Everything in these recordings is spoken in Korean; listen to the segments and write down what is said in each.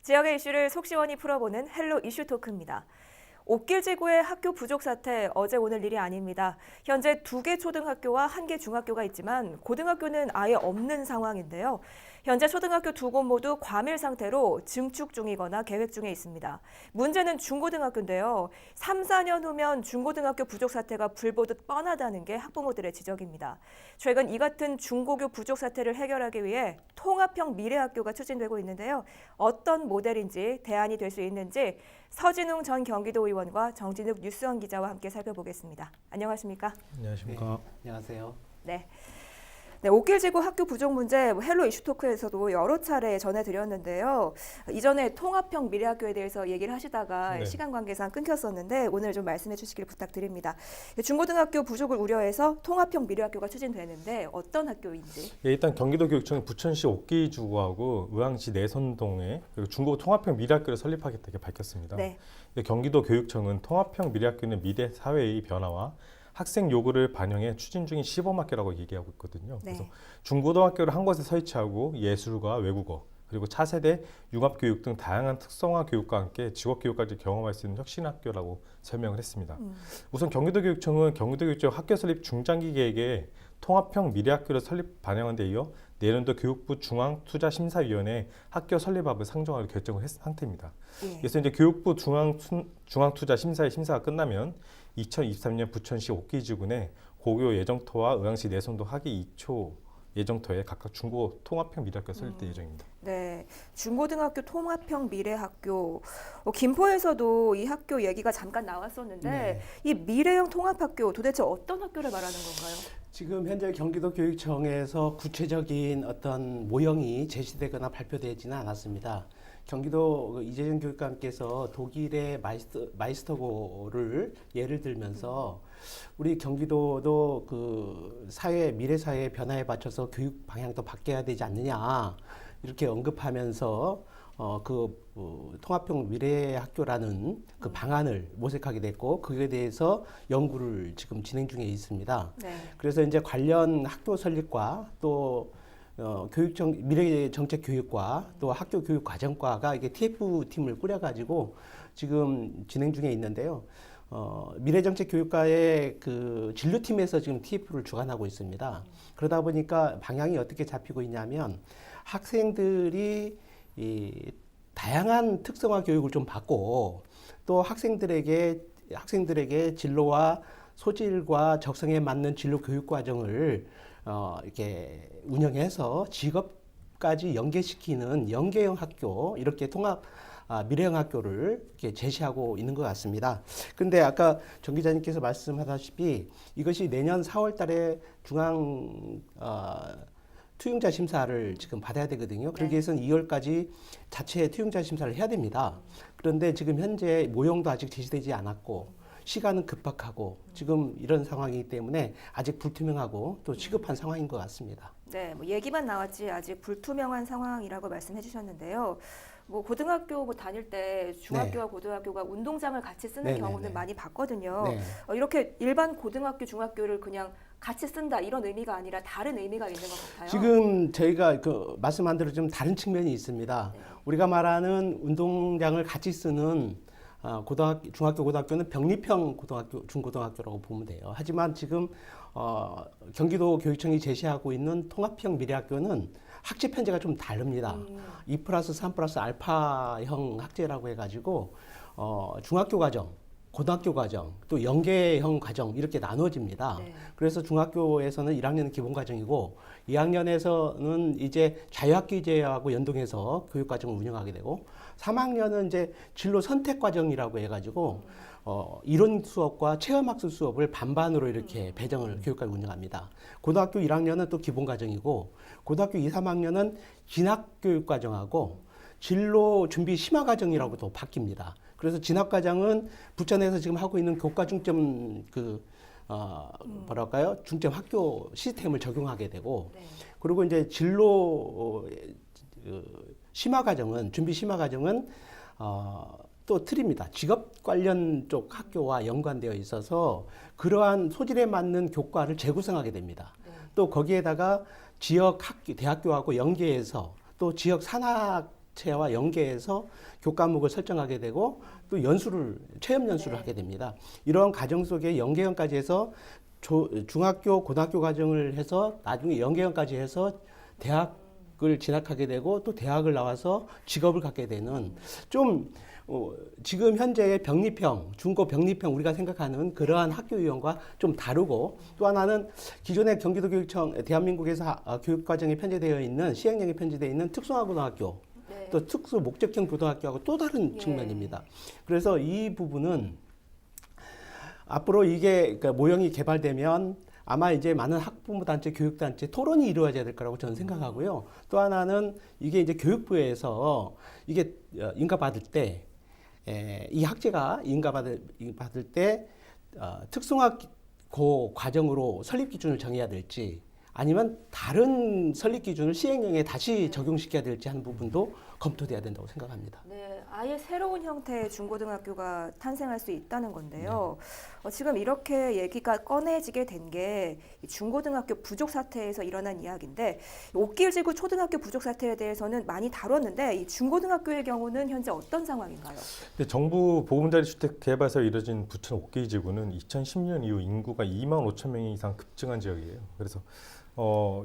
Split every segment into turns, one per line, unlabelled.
지역의 이슈를 속 시원히 풀어보는 헬로 이슈 토크입니다. 옥길지구의 학교 부족 사태 어제 오늘 일이 아닙니다. 현재 2개 초등학교와 1개 중학교가 있지만 고등학교는 아예 없는 상황인데요. 현재 초등학교 2곳 모두 과밀 상태로 증축 중이거나 계획 중에 있습니다. 문제는 중고등학교인데요. 3, 4년 후면 중고등학교 부족 사태가 불보듯 뻔하다는 게 학부모들의 지적입니다. 최근 이 같은 중고교 부족 사태를 해결하기 위해 통합형 미래학교가 추진되고 있는데요. 어떤 모델인지 대안이 될 수 있는지 서진웅 전 경기도 의원과 정진욱 뉴스원 기자와 함께 살펴보겠습니다. 안녕하십니까?
안녕하십니까?
네, 안녕하세요.
네. 옥길지구 학교 부족 문제 헬로 이슈 토크에서도 여러 차례 전해드렸는데요. 이전에 통합형 미래학교에 대해서 얘기를 하시다가 시간 관계상 끊겼었는데 오늘 좀 말씀해 주시길 부탁드립니다. 중고등학교 부족을 우려해서 통합형 미래학교가 추진되는데 어떤 학교인지?
일단 경기도교육청이 부천시 옥길지구하고 의왕시 내선동에 그리고 중고 통합형 미래학교를 설립하겠다고 밝혔습니다.
네.
경기도교육청은 통합형 미래학교는 미래 사회의 변화와 학생 요구를 반영해 추진 중인 시범학교라고 얘기하고 있거든요.
네.
그래서 중고등학교를 한 곳에 설치하고 예술과 외국어 그리고 차세대 융합교육 등 다양한 특성화 교육과 함께 직업교육까지 경험할 수 있는 혁신학교라고 설명을 했습니다. 우선 경기도교육청은 경기도교육청 학교 설립 중장기 계획에 통합형 미래학교를 설립 반영한 데 이어 내년도 교육부 중앙투자심사위원회 학교 설립합을 상정하기로 결정을 했 상태입니다. 그래서 이제 교육부 중앙투자심사의 심사가 끝나면 2023년 부천시 옥길지구 내 고교 예정터와 의왕시 내선도 하기 2초 예정터에 각각 중고 통합형 미래학교 설립될 예정입니다.
네, 중고등학교 통합형 미래학교. 김포에서도 이 학교 얘기가 잠깐 나왔었는데
네.
이 미래형 통합학교 도대체 어떤 학교를 말하는 건가요?
지금 현재 경기도교육청에서 구체적인 어떤 모형이 제시되거나 발표되지는 않았습니다. 경기도 이재정 교육감께서 독일의 마이스터고를 예를 들면서 우리 경기도도 그 미래 사회의 변화에 맞춰서 교육 방향도 바뀌어야 되지 않느냐 이렇게 언급하면서 통합형 미래학교라는 그 방안을 모색하게 됐고 그에 대해서 연구를 지금 진행 중에 있습니다.
네.
그래서 이제 관련 학교 설립과 또 미래정책교육과 또 학교 교육과정과가 이게 TF팀을 꾸려가지고 지금 진행 중에 있는데요. 미래정책교육과의 그 진로팀에서 지금 TF를 주관하고 있습니다. 그러다 보니까 방향이 어떻게 잡히고 있냐면 학생들이 이 다양한 특성화 교육을 좀 받고 또 학생들에게 진로와 소질과 적성에 맞는 진로 교육 과정을 이렇게 운영해서 직업까지 연계시키는 연계형 학교 이렇게 미래형 학교를 이렇게 제시하고 있는 것 같습니다. 그런데 아까 정 기자님께서 말씀하다시피 이것이 내년 4월달에 중앙 투용자 심사를 지금 받아야 되거든요. 그러기 위해서는 2월까지 자체 투용자 심사를 해야 됩니다. 그런데 지금 현재 모형도 아직 제시되지 않았고 시간은 급박하고 지금 이런 상황이기 때문에 아직 불투명하고 또 시급한 상황인 것 같습니다.
네, 얘기만 나왔지 아직 불투명한 상황이라고 말씀해 주셨는데요. 고등학교 다닐 때 중학교와 고등학교가 운동장을 같이 쓰는 경우는 많이 봤거든요.
네.
이렇게 일반 고등학교, 중학교를 그냥 같이 쓴다 이런 의미가 아니라 다른 의미가 있는 것 같아요.
지금 저희가 말씀한 대로 좀 다른 측면이 있습니다. 우리가 말하는 운동장을 같이 쓰는 중학교, 고등학교는 병립형 중고등학교라고 보면 돼요. 하지만 지금 경기도 교육청이 제시하고 있는 통합형 미래학교는 학제 편제가 좀 다릅니다. 2+3+ 알파형 학제라고 해가지고 중학교 과정, 고등학교 과정, 또 연계형 과정 이렇게 나눠집니다.
네.
그래서 중학교에서는 1학년은 기본 과정이고 2학년에서는 이제 자유학기제하고 연동해서 교육 과정을 운영하게 되고 3학년은 이제 진로 선택 과정이라고 해가지고 이론 수업과 체험학습 수업을 반반으로 이렇게 배정을 교육과를 운영합니다. 고등학교 1학년은 또 기본 과정이고 고등학교 2, 3학년은 진학교육 과정하고 진로 준비 심화 과정이라고 또 바뀝니다. 그래서 진학 과정은 부천에서 지금 하고 있는 교과 중점 중점 학교 시스템을 적용하게 되고 그리고 이제 진로 심화 과정은 준비 심화 과정은 또 틀입니다. 직업 관련 쪽 학교와 연관되어 있어서 그러한 소질에 맞는 교과를 재구성하게 됩니다. 또 거기에다가 지역 대학교하고 연계해서 또 지역 산학 학체와 연계해서 교과목을 설정하게 되고 또 체험 연수를 하게 됩니다. 이러한 과정 속에 연계형까지 해서 중학교, 고등학교 과정을 해서 나중에 연계형까지 해서 대학을 진학하게 되고 또 대학을 나와서 직업을 갖게 되는 좀 지금 현재의 병립형, 중고 병립형 우리가 생각하는 그러한 학교 유형과 좀 다르고 또 하나는 기존의 경기도교육청 대한민국에서 교육과정에 편제되어 있는 시행령에 편제되어 있는 특성화고등학교
네.
또 특수 목적형 고등학교하고 또 다른
예.
측면입니다. 그래서 이 부분은 앞으로 이게 그러니까 모형이 개발되면 아마 이제 많은 학부모 단체, 교육 단체 토론이 이루어져야 될 거라고 저는 생각하고요. 또 하나는 이게 이제 교육부에서 이게 인가받을 때 이 학제가 인가받을 때 특성화고 과정으로 설립 기준을 정해야 될지 아니면 다른 설립 기준을 시행령에 다시 적용시켜야 될지 하는 부분도 검토돼야 된다고 생각합니다.
네, 아예 새로운 형태의 중고등학교가 탄생할 수 있다는 건데요. 지금 이렇게 얘기가 꺼내지게 된 게 중고등학교 부족 사태에서 일어난 이야기인데 옥길지구 초등학교 부족 사태에 대해서는 많이 다뤘는데 이 중고등학교의 경우는 현재 어떤 상황인가요?
근데 정부 보금자리 주택 개발사에 이뤄진 부천 옥기지구는 2010년 이후 인구가 2만 5천 명 이상 급증한 지역이에요. 그래서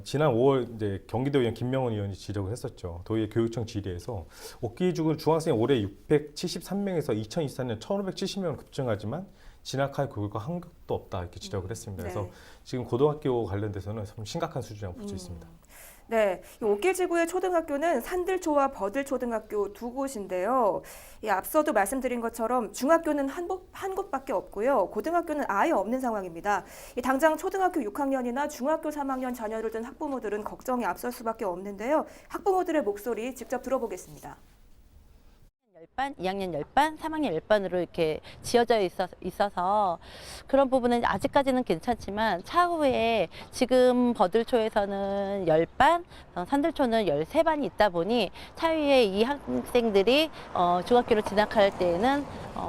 지난 5월 이제 경기도 의원 김명훈 의원이 지적을 했었죠. 도의회 교육청 질의에서 옥기지구 중학생 올해 673명에서 2024년 1,570명으로 급증하지만 진학할 교육과 한 곳도 없다 이렇게 지적을 했습니다. 그래서
네.
지금 고등학교 관련돼서는 좀 심각한 수준이라고 볼 수 있습니다.
네, 이 옥길지구의 초등학교는 산들초와 버들초등학교 두 곳인데요. 앞서도 말씀드린 것처럼 중학교는 한 곳밖에 없고요. 고등학교는 아예 없는 상황입니다. 당장 초등학교 6학년이나 중학교 3학년 자녀를 둔 학부모들은 걱정이 앞설 수밖에 없는데요. 학부모들의 목소리 직접 들어보겠습니다.
10반, 2학년 10반, 3학년 10반으로 이렇게 지어져 있어서 그런 부분은 아직까지는 괜찮지만 차후에 지금 버들초에서는 10반, 산들초는 13반이 있다 보니 차후에 이 학생들이 중학교로 진학할 때에는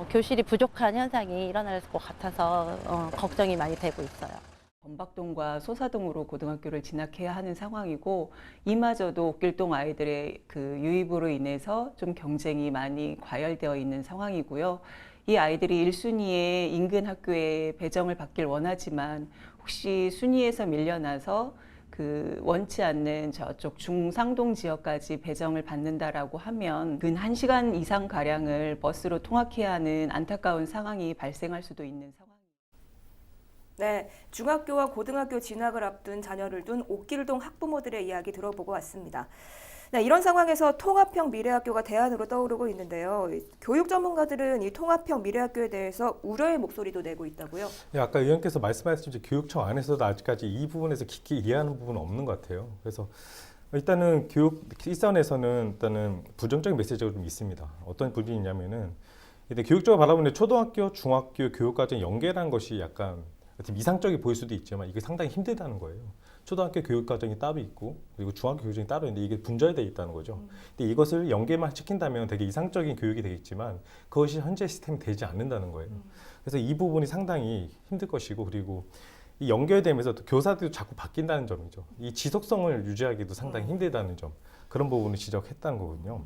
교실이 부족한 현상이 일어날 것 같아서 걱정이 많이 되고 있어요.
범박동과 소사동으로 고등학교를 진학해야 하는 상황이고 이마저도 옥길동 아이들의 그 유입으로 인해서 좀 경쟁이 많이 과열되어 있는 상황이고요. 이 아이들이 1순위의 인근 학교에 배정을 받길 원하지만 혹시 순위에서 밀려나서 그 원치 않는 저쪽 중상동 지역까지 배정을 받는다라고 하면 근 1시간 이상 가량을 버스로 통학해야 하는 안타까운 상황이 발생할 수도 있는 상황입니다.
네, 중학교와 고등학교 진학을 앞둔 자녀를 둔 옥길동 학부모들의 이야기 들어보고 왔습니다. 네, 이런 상황에서 통합형 미래학교가 대안으로 떠오르고 있는데요. 교육 전문가들은 이 통합형 미래학교에 대해서 우려의 목소리도 내고 있다고요.
네, 아까 의원께서 말씀하신 교육청 안에서도 아직까지 이 부분에서 깊게 이해하는 부분은 없는 것 같아요. 그래서 일단은 교육 일선에서는 일단은 부정적인 메시지가 좀 있습니다. 어떤 부분이 있냐면은 교육적으로 바라보는 초등학교, 중학교 교육과정 연계라는 것이 약간 이상적이 보일 수도 있지만 이게 상당히 힘들다는 거예요. 초등학교 교육과정이 따로 있고 그리고 중학교 교육이 따로 있는데 이게 분절되어 있다는 거죠. 근데 이것을 연계만 시킨다면 되게 이상적인 교육이 되겠지만 그것이 현재 시스템이 되지 않는다는 거예요. 그래서 이 부분이 상당히 힘들 것이고 그리고 이 연결되면서 또 교사들도 자꾸 바뀐다는 점이죠. 이 지속성을 유지하기도 상당히 힘들다는 점 그런 부분을 지적했다는 거거든요.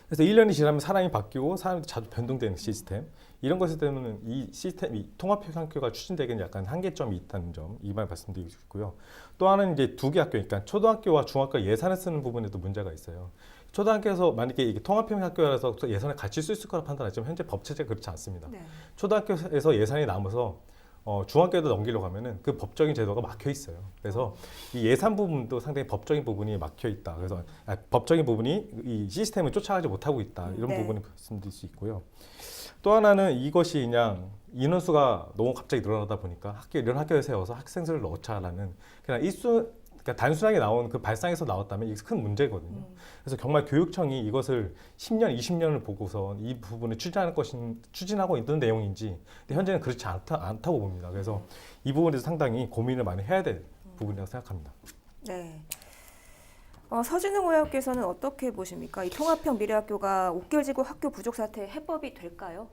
그래서 1년이 지나면 사람이 바뀌고 사람이 자주 변동되는 시스템 이런 것에 대해서는 이 시스템, 이 통합형 학교가 추진되기는 약간 한계점이 있다는 점 이 말 말씀드리고 싶고요. 또 하나는 이제 두 개 학교, 그러니까 초등학교와 중학교 예산을 쓰는 부분에도 문제가 있어요. 초등학교에서 만약에 이게 통합형 학교라서 예산을 같이 쓸 수 있을 거라 판단하지만 현재 법 체제가 그렇지 않습니다.
네.
초등학교에서 예산이 남아서 중학교에도 넘기려고 하면은 그 법적인 제도가 막혀 있어요. 그래서 이 예산 부분도 상당히 법적인 부분이 막혀 있다. 그래서 법적인 부분이 이 시스템을 쫓아가지 못하고 있다. 이런
네.
부분을 말씀드릴 수 있고요. 또 하나는 이것이 그냥 인원수가 너무 갑자기 늘어나다 보니까 이런 학교에 세워서 학생들을 넣자라는 그냥 그러니까 단순하게 나온 그 발상에서 나왔다면 이게 큰 문제거든요. 그래서 정말 교육청이 이것을 10년, 20년을 보고서 이 부분을 추진하고 있는 내용인지 근데 현재는 그렇지 않다고 봅니다. 그래서 이 부분에서 상당히 고민을 많이 해야 될 부분이라고 생각합니다.
네. 서진웅 의원께서는 어떻게 보십니까? 이 통합형 미래학교가 옥길지구 학교 부족 사태의 해법이 될까요?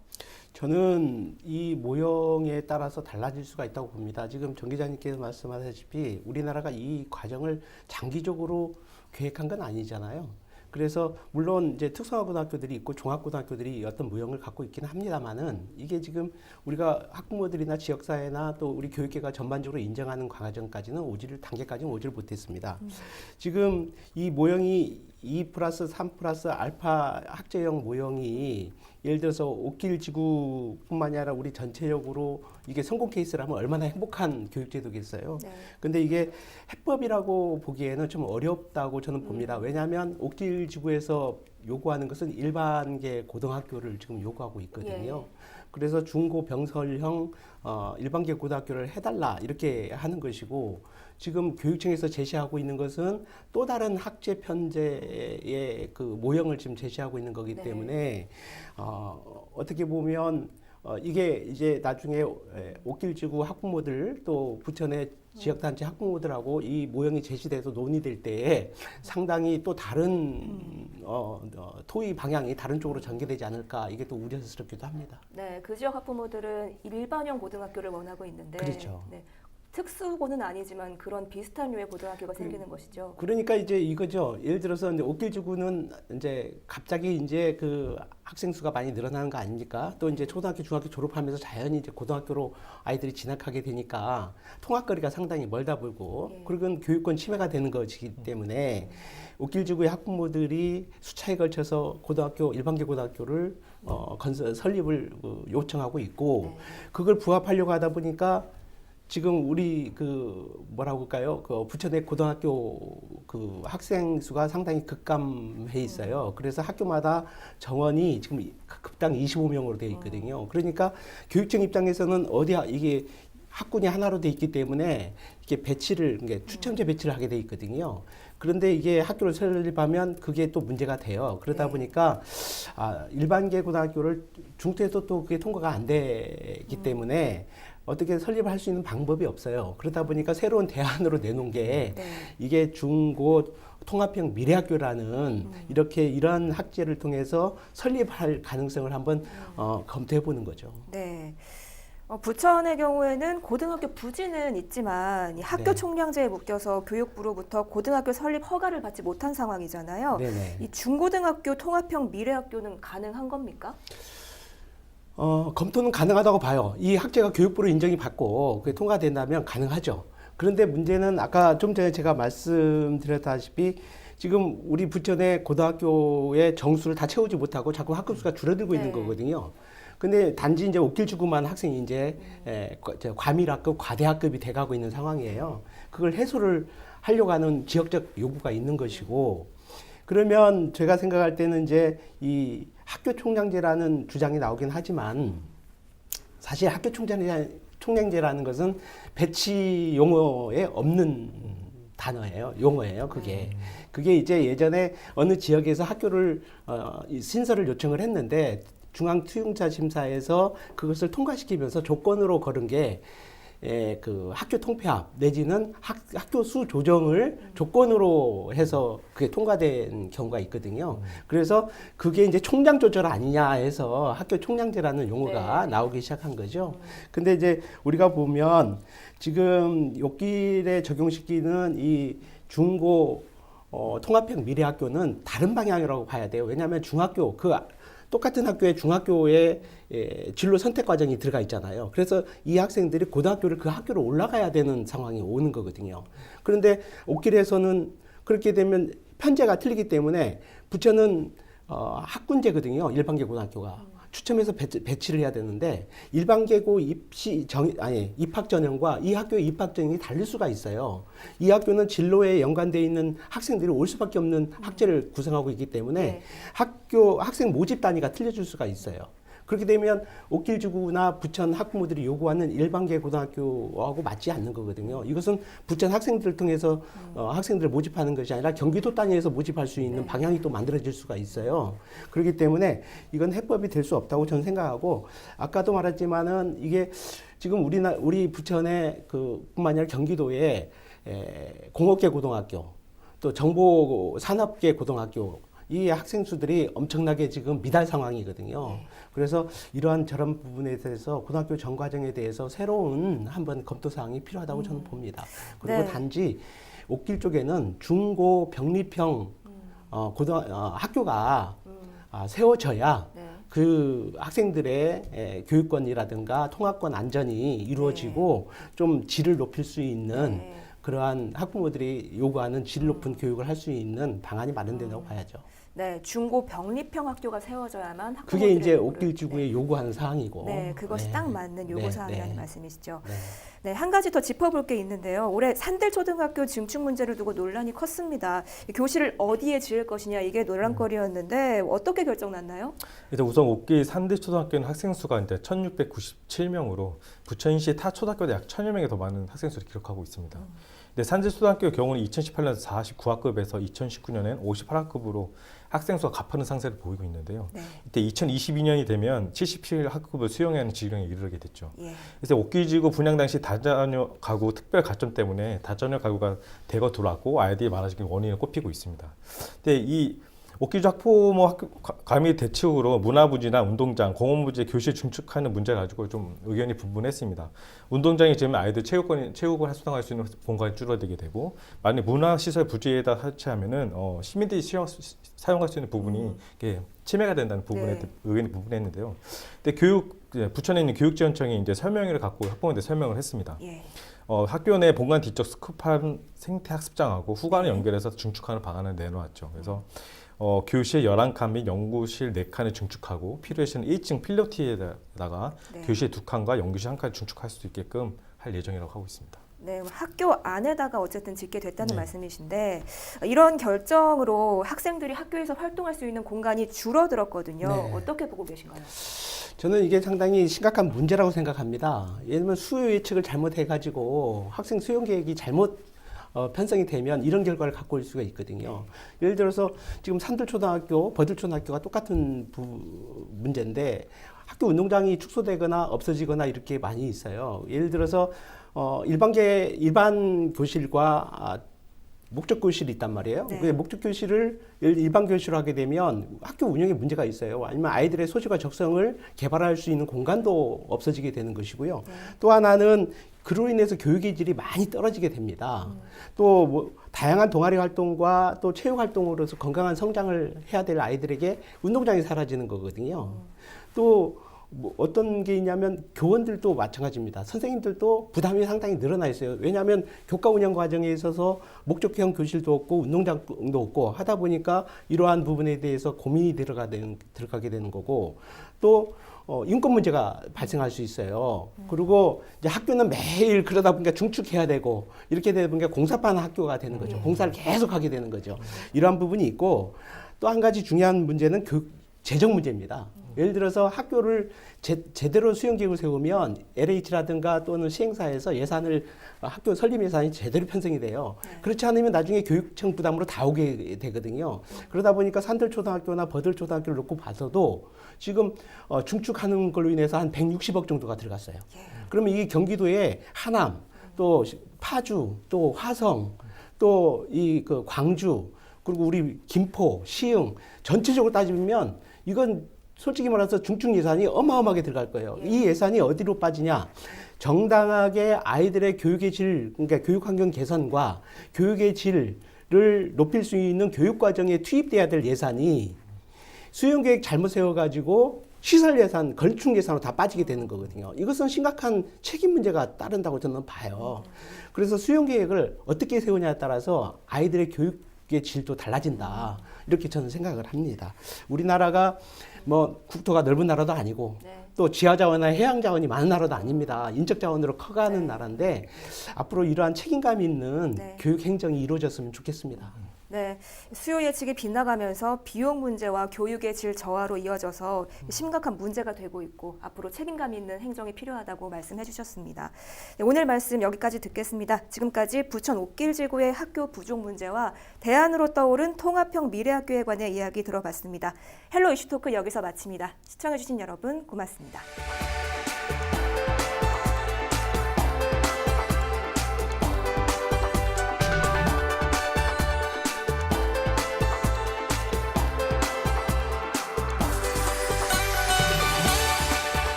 저는 이 모형에 따라서 달라질 수가 있다고 봅니다. 지금 정 기자님께서 말씀하셨다시피 우리나라가 이 과정을 장기적으로 계획한 건 아니잖아요. 그래서 물론 이제 특성화고등학교들이 있고 종합고등학교들이 어떤 모형을 갖고 있기는 합니다만은 이게 지금 우리가 학부모들이나 지역사회나 또 우리 교육계가 전반적으로 인정하는 과정까지는 단계까지는 오지를 못했습니다. 지금 이 모형이 2+3+ 알파 학제형 모형이 예를 들어서 옥길 지구뿐만이 아니라 우리 전체적으로 이게 성공 케이스라면 얼마나 행복한 교육제도겠어요.
네.
근데 이게 해법이라고 보기에는 좀 어렵다고 저는 봅니다. 왜냐하면 옥길 지구에서 요구하는 것은 일반계 고등학교를 지금 요구하고 있거든요.
예.
그래서 중고 병설형 일반계 고등학교를 해달라 이렇게 하는 것이고 지금 교육청에서 제시하고 있는 것은 또 다른 학제 편제의 그 모형을 지금 제시하고 있는 거기
네.
때문에 어떻게 보면 이게 이제 나중에 옥길지구 학부모들 또 부천의 지역단체 학부모들하고 이 모형이 제시돼서 논의될 때에 상당히 또 다른 토의 방향이 다른 쪽으로 전개되지 않을까 이게 또 우려스럽기도 합니다.
네, 그 지역 학부모들은 일반형 고등학교를 원하고 있는데
그렇죠.
네, 특수고는 아니지만 그런 비슷한 류의 고등학교가 생기는 것이죠.
그러니까 이제 이거죠. 예를 들어서 이제 옥길지구는 이제 갑자기 이제 그 학생 수가 많이 늘어나는 거 아닙니까? 또 이제 초등학교, 중학교 졸업하면서 자연히 이제 고등학교로 아이들이 진학하게 되니까 통학거리가 상당히 멀다 보고
예.
그리고 교육권 침해가 되는 것이기 때문에 옥길지구의 학부모들이 수차에 걸쳐서 고등학교 일반계 고등학교를 설립을 요청하고 있고
네.
그걸 부합하려고 하다 보니까 지금 우리 그 뭐라고 할까요? 그 부천의 고등학교 그 학생 수가 상당히 급감해 있어요. 그래서 학교마다 정원이 지금 급당 25명으로 되어 있거든요. 그러니까 교육청 입장에서는 이게 학군이 하나로 돼 있기 때문에 이게 이게 추첨제 배치를 하게 돼 있거든요. 그런데 이게 학교를 설립하면 그게 또 문제가 돼요. 그러다
네.
보니까 일반계 고등학교를 중퇴해도 또 그게 통과가 안 되기 때문에 어떻게 설립할 수 있는 방법이 없어요. 그러다 보니까 새로운 대안으로 내놓은 게
네.
이게 중고 통합형 미래학교라는 이런 학제를 통해서 설립할 가능성을 한번 검토해 보는 거죠.
네. 부천의 경우에는 고등학교 부지는 있지만 이 학교
네.
총량제에 묶여서 교육부로부터 고등학교 설립 허가를 받지 못한 상황이잖아요.
네네.
이 중고등학교 통합형 미래학교는 가능한 겁니까?
검토는 가능하다고 봐요. 이 학제가 교육부로 인정이 받고 그게 통과된다면 가능하죠. 그런데 문제는 아까 좀 전에 제가 말씀드렸다시피 지금 우리 부천의 고등학교의 정수를 다 채우지 못하고 자꾸 학급 수가 줄어들고 있는
네.
거거든요. 근데 단지 이제 옥길지구만 학생이 이제 과밀학급, 과대학급이 돼가고 있는 상황이에요. 그걸 해소를 하려고 하는 지역적 요구가 있는 것이고, 그러면 제가 생각할 때는 이제 이 학교 총량제라는 주장이 나오긴 하지만 사실 학교 총량제라는 것은 배치 용어에 없는 용어예요. 그게 이제 예전에 어느 지역에서 학교를 신설을 요청을 했는데 중앙투용자심사에서 그것을 통과시키면서 조건으로 걸은 게 그 학교 통폐합 내지는 학교 수 조정을 조건으로 해서 그게 통과된 경우가 있거든요. 그래서 그게 이제 총량 조절 아니냐 해서 학교 총량제라는 용어가
네.
나오기 시작한 거죠. 근데 이제 우리가 보면 지금 옥길에 적용시키는 이 중고 통합형 미래학교는 다른 방향이라고 봐야 돼요. 왜냐하면 중학교 똑같은 학교에 중학교에 진로 선택 과정이 들어가 있잖아요. 그래서 이 학생들이 고등학교를 그 학교로 올라가야 되는 상황이 오는 거거든요. 그런데 옥길에서는 그렇게 되면 편제가 틀리기 때문에 부천은 학군제거든요. 일반계 고등학교가. 추첨해서 배치를 해야 되는데 일반계고 입학 전형과 이 학교의 입학 전형이 다를 수가 있어요. 이 학교는 진로에 연관되어 있는 학생들이 올 수밖에 없는 학제를 구성하고 있기 때문에
네.
학생 모집 단위가 틀려질 수가 있어요. 그렇게 되면 옥길지구나 부천 학부모들이 요구하는 일반계 고등학교하고 맞지 않는 거거든요. 이것은 부천 학생들을 통해서 학생들을 모집하는 것이 아니라 경기도 단위에서 모집할 수 있는
네.
방향이 또 만들어질 수가 있어요. 그렇기 때문에 이건 해법이 될 수 없다고 저는 생각하고 아까도 말했지만은 이게 지금 우리 부천의 뿐만 아니라 경기도에 공업계 고등학교 또 정보산업계 고등학교 이 학생 수들이 엄청나게 지금 미달 상황이거든요. 그래서 저런 부분에 대해서 고등학교 전 과정에 대해서 새로운 한번 검토 사항이 필요하다고 저는 봅니다. 그리고
네.
단지 옥길 쪽에는 중고 병립형 학교가 세워져야
네.
그 학생들의 교육권이라든가 통합권 안전이 이루어지고 좀 질을 높일 수 있는
네.
그러한 학부모들이 요구하는 질 높은 교육을 할 수 있는 방안이 마련된다고 봐야죠.
네, 중고 병립형 학교가 세워져야만
그게 이제
학부모들의
옥길지구에 요구하는 사항이고.
네, 그것이
네.
딱 맞는 요구
네,
사항이라는
네.
말씀이시죠.
네.
네, 한 가지 더 짚어볼 게 있는데요. 올해 산들초등학교 증축 문제를 두고 논란이 컸습니다. 교실을 어디에 지을 것이냐 이게 논란거리였는데 어떻게 결정났나요?
일단 우선 옥길 산대초등학교는 학생 수가 이제 1,697명으로 부천시 타 초등학교보다 약 1,000여 명이 더 많은 학생 수를 기록하고 있습니다. 근데 산대초등학교의 경우는 2018년 49학급에서 2019년엔 58학급으로 학생 수가 가파른 상세를 보이고 있는데요.
네.
이때 2022년이 되면 77학급을 수용해야 하는 지경에 이르게 됐죠.
예.
그래서 옥길지구 분양 당시 다자녀 가구 특별 가점 때문에 다자녀 가구가 대거 들어왔고 아이들이 많아지는 원인을 꼽히고 있습니다. 근데 이 옥길지 학부모 감리 대책으로 문화부지나 운동장, 공원부지에 교실 증축하는 문제 가지고 좀 의견이 분분했습니다. 운동장이 지으면 아이들 체육을 활성화할 수 있는 공간이 줄어들게 되고, 만약 문화시설 부지에다 설치하면은 시민들이 사용할 수 있는 부분이 이게 침해가 된다는 부분에
네.
의견이 분분했는데요. 근데 부천에 있는 교육지원청이 이제 설명회를 갖고 학부모한테 설명을 했습니다.
예.
학교 내 본관 뒤쪽 스쿠판 생태학습장하고 후관을 연결해서 증축하는 방안을 내놓았죠. 그래서 교실 11칸 및 연구실 4칸을 증축하고 필요할 시는 1층 필로티에다가
네.
교실 2칸과 연구실 1칸을 증축할 수 있게끔 할 예정이라고 하고 있습니다.
네, 학교 안에다가 어쨌든 짓게 됐다는
네.
말씀이신데 이런 결정으로 학생들이 학교에서 활동할 수 있는 공간이 줄어들었거든요.
네.
어떻게 보고 계신가요?
저는 이게 상당히 심각한 문제라고 생각합니다. 예를 들면 수요 예측을 잘못해가지고 학생 수용 계획이 잘못 편성이 되면 이런 결과를 갖고 올 수가 있거든요. 예를 들어서 지금 산들초등학교, 버들초등학교가 똑같은 문제인데 학교 운동장이 축소되거나 없어지거나 이렇게 많이 있어요. 예를 들어서 일반 교실과 목적 교실이 있단 말이에요.
네.
그 목적 교실을 일반 교실로 하게 되면 학교 운영에 문제가 있어요. 아니면 아이들의 소질과 적성을 개발할 수 있는 공간도 없어지게 되는 것이고요.
네.
또 하나는 그로 인해서 교육의 질이 많이 떨어지게 됩니다. 또 뭐 다양한 동아리 활동과 또 체육 활동으로서 건강한 성장을 해야 될 아이들에게 운동장이 사라지는 거거든요. 또 뭐 어떤 게 있냐면 교원들도 마찬가지입니다. 선생님들도 부담이 상당히 늘어나 있어요. 왜냐하면 교과 운영 과정에 있어서 목적형 교실도 없고 운동장도 없고 하다 보니까 이러한 부분에 대해서 고민이 들어가게 되는 거고 또 인권 문제가 발생할 수 있어요. 그리고 이제 학교는 매일 그러다 보니까 중축해야 되고 이렇게 되다 보니까 공사판 학교가 되는 거죠. 공사를 계속 하게 되는 거죠. 이러한 부분이 있고 또 한 가지 중요한 문제는 재정 문제입니다. 예를 들어서 학교를 제대로 수용 계획을 세우면 LH라든가 또는 시행사에서 학교 설립 예산이 제대로 편성이 돼요. 그렇지 않으면 나중에 교육청 부담으로 다 오게 되거든요. 그러다 보니까 산들초등학교나 버들초등학교를 놓고 봐서도 지금 중축하는 걸로 인해서 한 160억 정도가 들어갔어요. 그러면 이 경기도에 하남, 또 파주, 또 화성, 또 그 광주, 그리고 우리 김포, 시흥 전체적으로 따지면 이건 솔직히 말해서 중축 예산이 어마어마하게 들어갈 거예요. 이 예산이 어디로 빠지냐? 정당하게 아이들의 교육의 질, 그러니까 교육 환경 개선과 교육의 질을 높일 수 있는 교육 과정에 투입돼야 될 예산이 수용 계획 잘못 세워가지고 시설 예산, 건축 예산으로 다 빠지게 되는 거거든요. 이것은 심각한 책임 문제가 따른다고 저는 봐요. 그래서 수용 계획을 어떻게 세우냐에 따라서 아이들의 교육의 질도 달라진다. 이렇게 저는 생각을 합니다. 우리나라가 뭐 국토가 넓은 나라도 아니고
네.
또 지하자원이나 해양자원이 많은 나라도 아닙니다. 인적자원으로 커가는 나라인데 앞으로 이러한 책임감 있는
네.
교육 행정이 이루어졌으면 좋겠습니다.
네, 수요 예측이 빗나가면서 비용 문제와 교육의 질 저하로 이어져서 심각한 문제가 되고 있고 앞으로 책임감 있는 행정이 필요하다고 말씀해 주셨습니다. 네, 오늘 말씀 여기까지 듣겠습니다. 지금까지 부천 옥길지구의 학교 부족 문제와 대안으로 떠오른 통합형 미래학교에 관해 이야기 들어봤습니다. 헬로 이슈토크 여기서 마칩니다. 시청해 주신 여러분 고맙습니다.